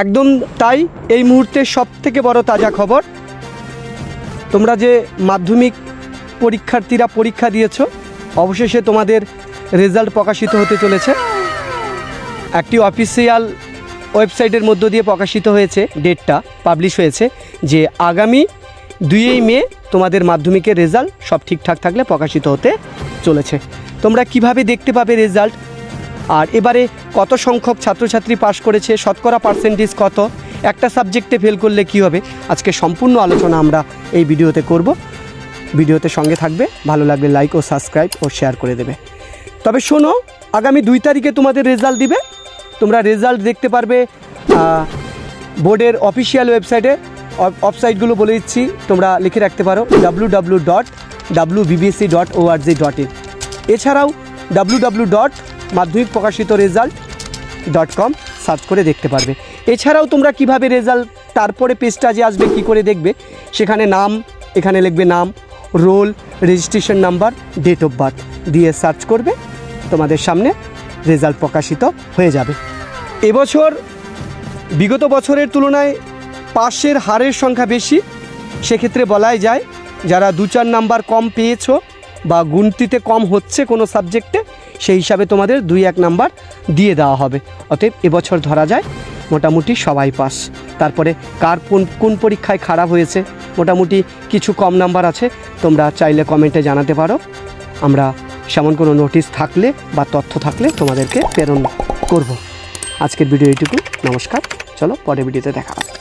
একদম তাই। এই মুহূর্তে সবথেকে বড় তাজা খবর, তোমরা যে মাধ্যমিক পরীক্ষার্থীরা পরীক্ষা দিয়েছো, অবশেষে তোমাদের রেজাল্ট প্রকাশিত হতে চলেছে। একটি অফিসিয়াল ওয়েবসাইটের মধ্য দিয়ে প্রকাশিত হয়েছে, ডেটটা পাবলিশ হয়েছে যে আগামী 2 মে তোমাদের মাধ্যমিকের রেজাল্ট সব ঠিকঠাক থাকলে প্রকাশিত হতে চলেছে। তোমরা কিভাবে দেখতে পাবে রেজাল্ট, আর এবারে কত সংখ্যক ছাত্রছাত্রী পাশ করেছে, শতকরা পার্সেন্টেজ কত, একটা সাবজেক্টে ফেল করলে কি হবে, আজকে সম্পূর্ণ আলোচনা আমরা এই ভিডিওতে করব। ভিডিওতে সঙ্গে থাকবে, ভালো লাগলে লাইক ও সাবস্ক্রাইব ও শেয়ার করে দেবে। তবে শোনো, আগামী 2 তারিখে তোমাদের রেজাল্ট দিবে। তোমরা রেজাল্ট দেখতে পারবে বোর্ডের অফিসিয়াল ওয়েবসাইটে। ওয়েবসাইটগুলো বলে দিচ্ছি, তোমরা লিখে রাখতে পারো www.wbbc.org.in, এছাড়াও www.madhyamikprokashitoresult.com সার্চ করে দেখতে পারবে। এছাড়াও তোমরা কিভাবে রেজাল্ট, তারপরে পেজটা যে আসবে কি করে দেখবে, সেখানে নাম, এখানে লিখবে নাম, roll, registration number, date of birth দিয়ে সার্চ করবে, তোমাদের সামনে রেজাল্ট প্রকাশিত হয়ে যাবে। এবছর বিগত বছরের তুলনায় পাশের হারের সংখ্যা বেশি। সেক্ষেত্রে বলাই যায়, যারা 2-4 নাম্বার কম পেয়েছো বা গুনতিতে কম হচ্ছে কোনো সাবজেক্টে, সেই হিসাবে তোমাদের 2-1 নাম্বার দিয়ে দেওয়া হবে। অতএব এবছর ধরা যায় মোটামুটি সবাই পাস। তারপরে কার কোন পরীক্ষায় খারাপ হয়েছে, মোটামুটি কিছু কম নাম্বার আছে, তোমরা চাইলে কমেন্টে জানাতে পারো। আমরা সেমন কোনো নোটিশ থাকলে বা তথ্য থাকলে তোমাদেরকে প্রেরণ করব। আজকের ভিডিও এইটুকু। নমস্কার, চলো পরের ভিডিওতে দেখা হবে।